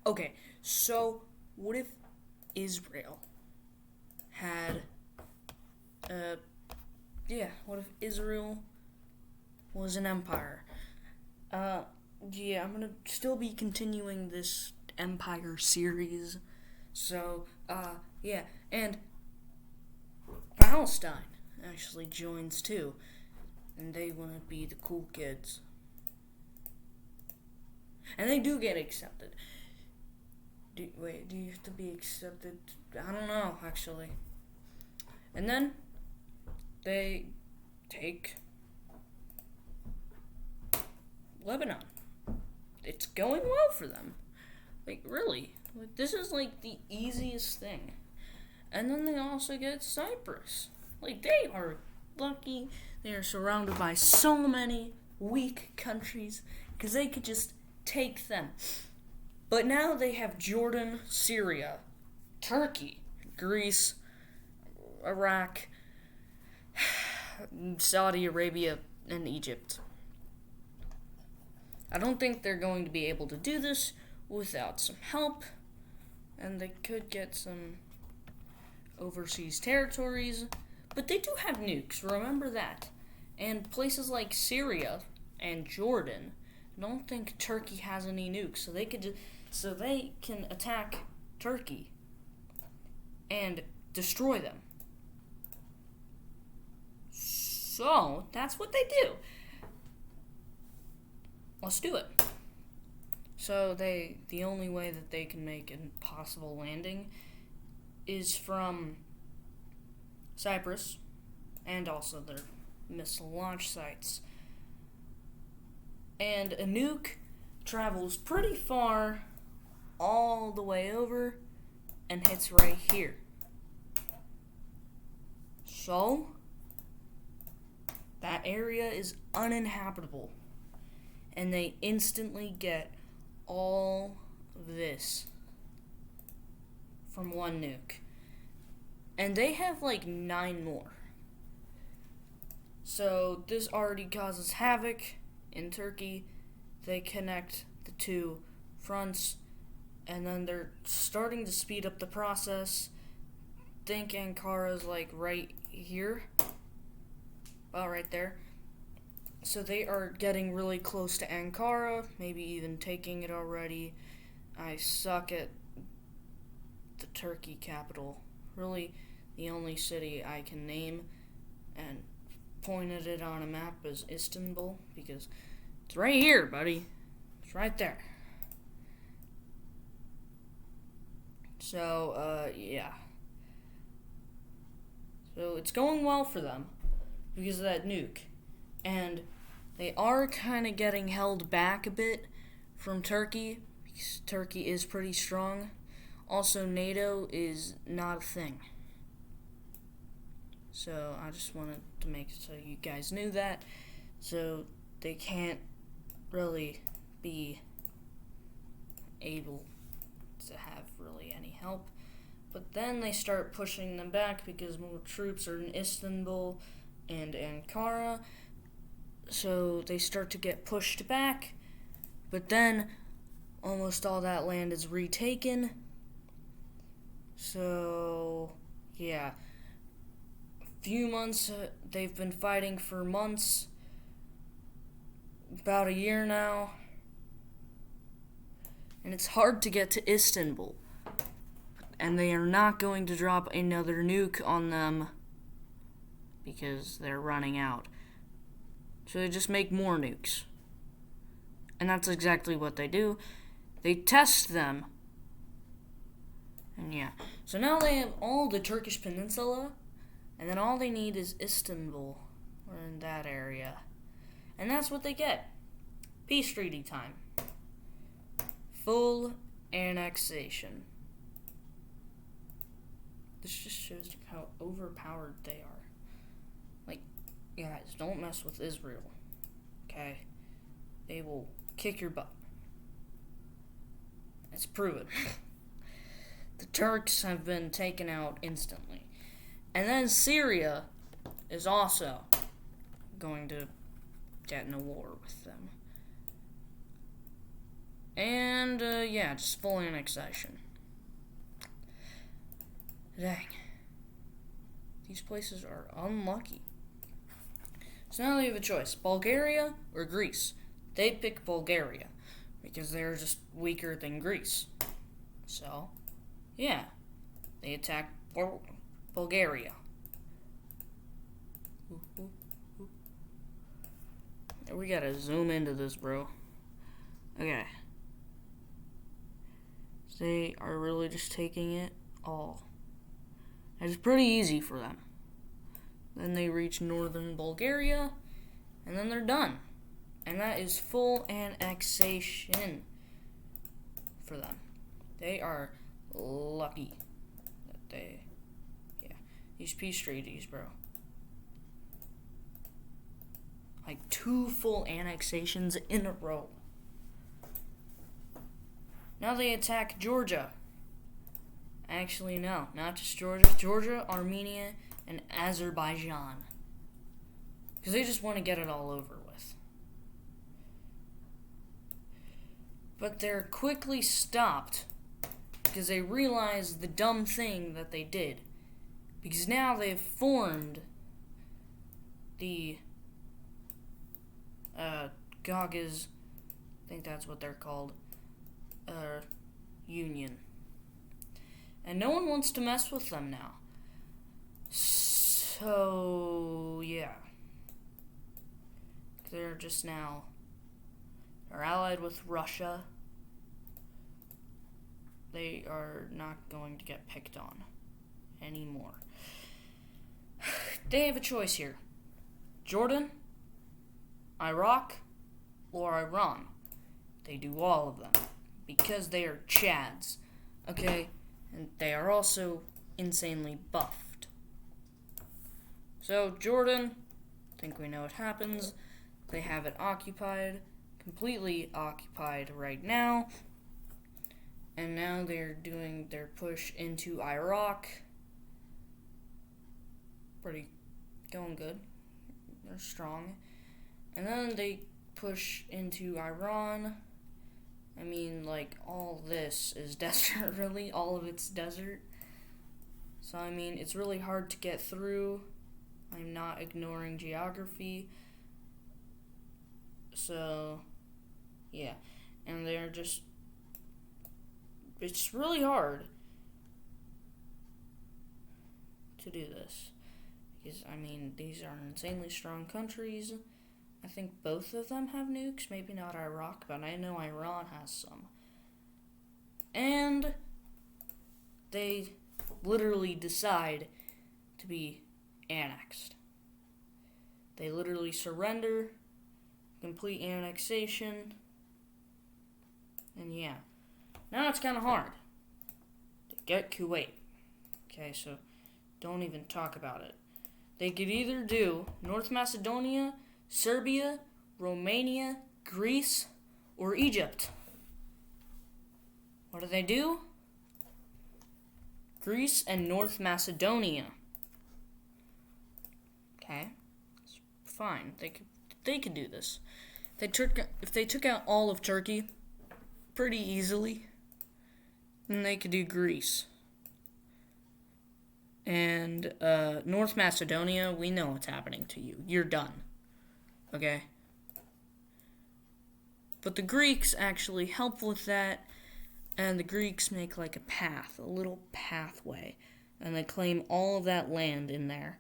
Okay, so what if Israel had, uh, what if Israel was an empire? Uh, I'm gonna still be continuing this empire series. So, and Palestine actually joins too, and they want to be the cool kids. And they do get accepted. Do you have to be accepted? I don't know, actually. And then they take Lebanon. It's going well for them. Like, really. Like, this is like the easiest thing. And then they also get Cyprus. Like, they are lucky. They are surrounded by so many weak countries because they could just take them. But now they have Jordan, Syria, Turkey, Greece, Iraq, Saudi Arabia, and Egypt. I don't think they're going to be able to do this without some help, and they could get some overseas territories, but they do have nukes, remember that. And places like Syria and Jordan, I don't think Turkey has any nukes, so they can attack Turkey and destroy them. So, that's what they do. Let's do it. So the only way that they can make a possible landing is from Cyprus and also their missile launch sites. And a nuke travels pretty far all the way over and hits right here. So that area is uninhabitable, and they instantly get all of this from one nuke. And they have like 9 more. So this already causes havoc in Turkey. They connect the two fronts, and then they're starting to speed up the process. Think Ankara's like right here. About right there. So they are getting really close to Ankara, maybe even taking it already. I suck at the Turkey capital. Really, the only city I can name and pointed it on a map is Istanbul, because it's right here, buddy. It's right there. So, yeah. So it's going well for them because of that nuke. And they are kind of getting held back a bit from Turkey because Turkey is pretty strong. Also, NATO is not a thing. So I just wanted to make it so you guys knew that. So they can't really be able to have really any help. But then they start pushing them back because more troops are in Istanbul and Ankara. So they start to get pushed back. But then almost all that land is retaken. So, yeah. A few months, they've been fighting for months. About a year now. And it's hard to get to Istanbul. And they are not going to drop another nuke on them because they're running out. So they just make more nukes. And that's exactly what they do. They test them. And yeah. So now they have all the Turkish peninsula. And then all they need is Istanbul. Or in that area. And that's what they get. Peace treaty time. Full annexation. This just shows how overpowered they are. Like, guys, don't mess with Israel. Okay? They will kick your butt. It's proven. The Turks have been taken out instantly. And then Syria is also going to get in a war with them. And, yeah, just full annexation. Dang. These places are unlucky. So now they have a choice, Bulgaria or Greece. They pick Bulgaria because they're just weaker than Greece. So, yeah, they attack Bulgaria. We gotta zoom into this, bro. Okay. They are really just taking it all. It's pretty easy for them. Then they reach northern Bulgaria, and then they're done. And that is full annexation for them. They are lucky that they, these peace treaties, bro. Like 2 full annexations in a row. Now they attack Georgia. Actually, no, not just Georgia. Georgia, Armenia, and Azerbaijan. Because they just want to get it all over with. But they're quickly stopped because they realize the dumb thing that they did. Because now they've formed the Gagauz, I think that's what they're called, union. And no one wants to mess with them now. So, yeah. They're just now, they're allied with Russia. They are not going to get picked on anymore. They have a choice here. Jordan, Iraq, or Iran. They do all of them. Because they are Chads. Okay? And they are also insanely buffed. So, Jordan, I think we know what happens. They have it occupied, completely occupied right now. And now they're doing their push into Iraq. Pretty going good. They're strong. And then they push into Iran. I mean, like, all this is desert, really. All of it's desert. So, I mean, it's really hard to get through. I'm not ignoring geography. So, yeah. And they're just, it's really hard to do this. Because, I mean, these are insanely strong countries. I think both of them have nukes. Maybe not Iraq, but I know Iran has some. And they literally decide to be annexed. They literally surrender, complete annexation, and yeah. Now it's kind of hard to get Kuwait. Okay, so don't even talk about it. They could either do North Macedonia, Serbia, Romania, Greece, or Egypt. What do? Greece and North Macedonia. Okay, it's fine. They could do this. If they took out all of Turkey pretty easily, then they could do Greece. And North Macedonia, we know what's happening to you. You're done. Okay? But the Greeks actually help with that, and the Greeks make like a path, a little pathway, and they claim all of that land in there.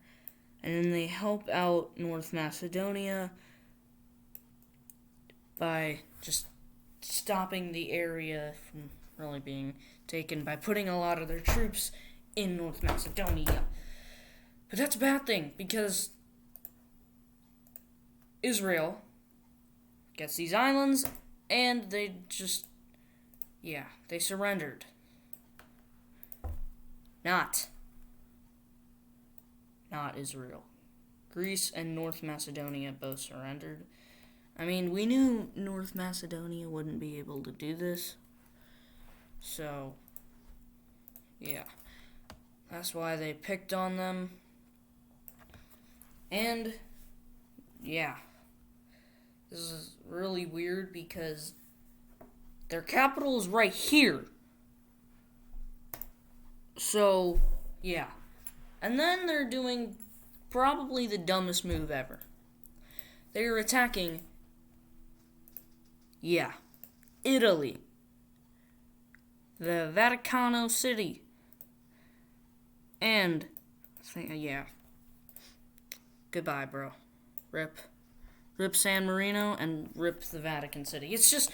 And then they help out North Macedonia by just stopping the area from really being taken by putting a lot of their troops in North Macedonia. But that's a bad thing, because Israel gets these islands, and they just, they surrendered. Not Israel. Greece and North Macedonia both surrendered. I mean, we knew North Macedonia wouldn't be able to do this. So, yeah. That's why they picked on them. And, yeah. This is really weird because Their capital is right here. So, yeah. And then they're doing probably the dumbest move ever. They are attacking, Italy. The Vaticano City. And, goodbye, bro. Rip San Marino and rip the Vatican City. It's just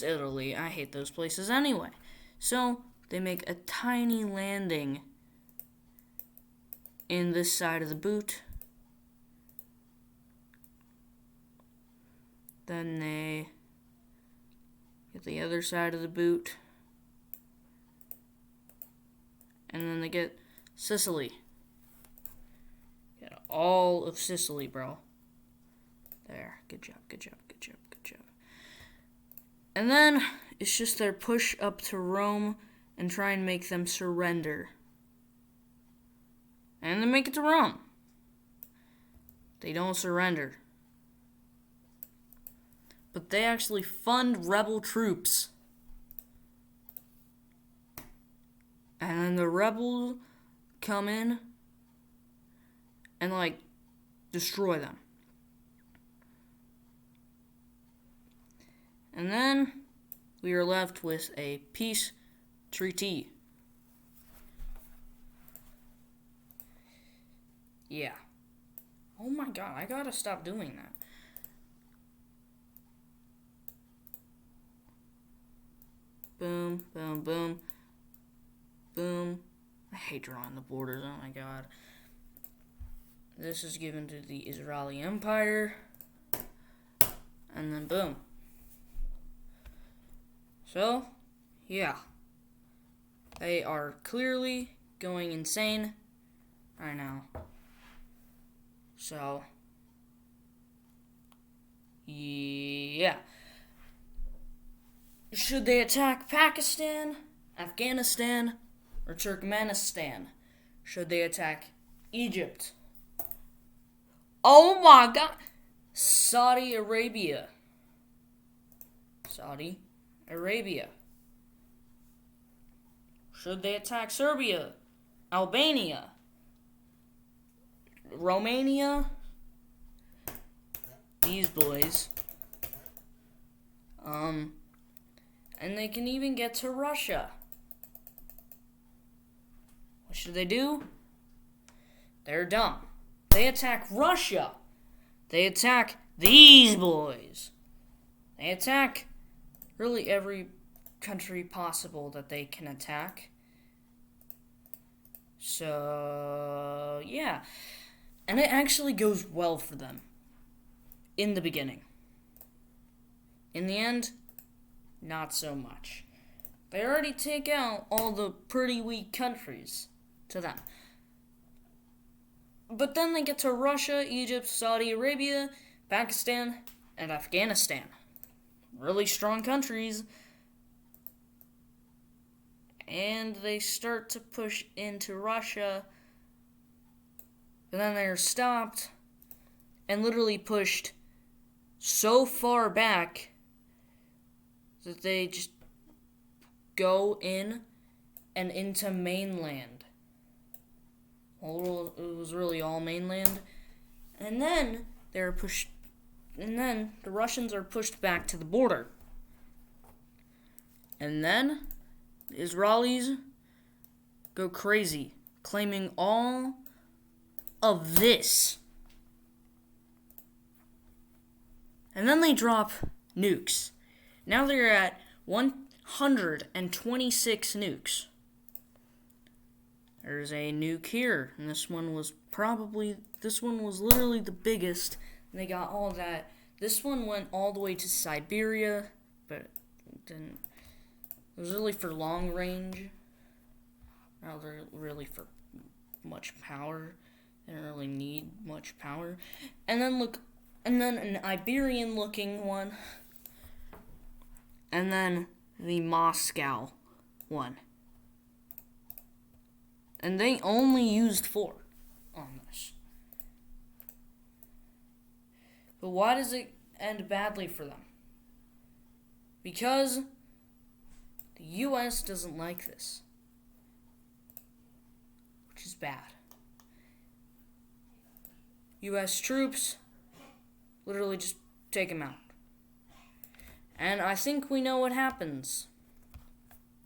Italy. I hate those places anyway. So, they make a tiny landing in this side of the boot. Then they get the other side of the boot. And then they get Sicily. Get all of Sicily, bro. There. Good job. And then it's just their push up to Rome and try and make them surrender. And they make it to Rome. They don't surrender. But they actually fund rebel troops. And then the rebels come in and, destroy them. And then we are left with a peace treaty. Yeah. Oh my god, I gotta stop doing that. Boom, boom, boom. Boom. I hate drawing the borders, oh my god. This is given to the Israeli Empire. And then boom. So, yeah. They are clearly going insane right now. So, yeah. Should they attack Pakistan, Afghanistan, or Turkmenistan? Should they attack Egypt? Oh my god! Saudi Arabia. Should they attack Serbia, Albania, Romania? These boys. And they can even get to Russia. What should they do? They're dumb. They attack Russia. They attack these boys. They attack really every country possible that they can attack. So, yeah. And it actually goes well for them. In the beginning. In the end, not so much. They already take out all the pretty weak countries to them. But then they get to Russia, Egypt, Saudi Arabia, Pakistan, and Afghanistan. Really strong countries. And they start to push into Russia. And then they're stopped and literally pushed so far back that they just go in and into mainland. Well, it was really all mainland. And then they're pushed, and then the Russians are pushed back to the border. And then the Israelis go crazy, claiming all of this. And then they drop nukes. Now they're at 126 nukes. There's a nuke here, and this one was literally the biggest, and they got all that. This one went all the way to Siberia, but it was really for long range, not really for much power. They didn't really need much power. And then an Iberian looking one, and then the Moscow one. And they only used 4 on this. But why does it end badly for them? because the US doesn't like this, which is bad. US troops literally just take him out. And I think we know what happens.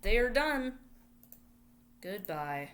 They are done. Goodbye.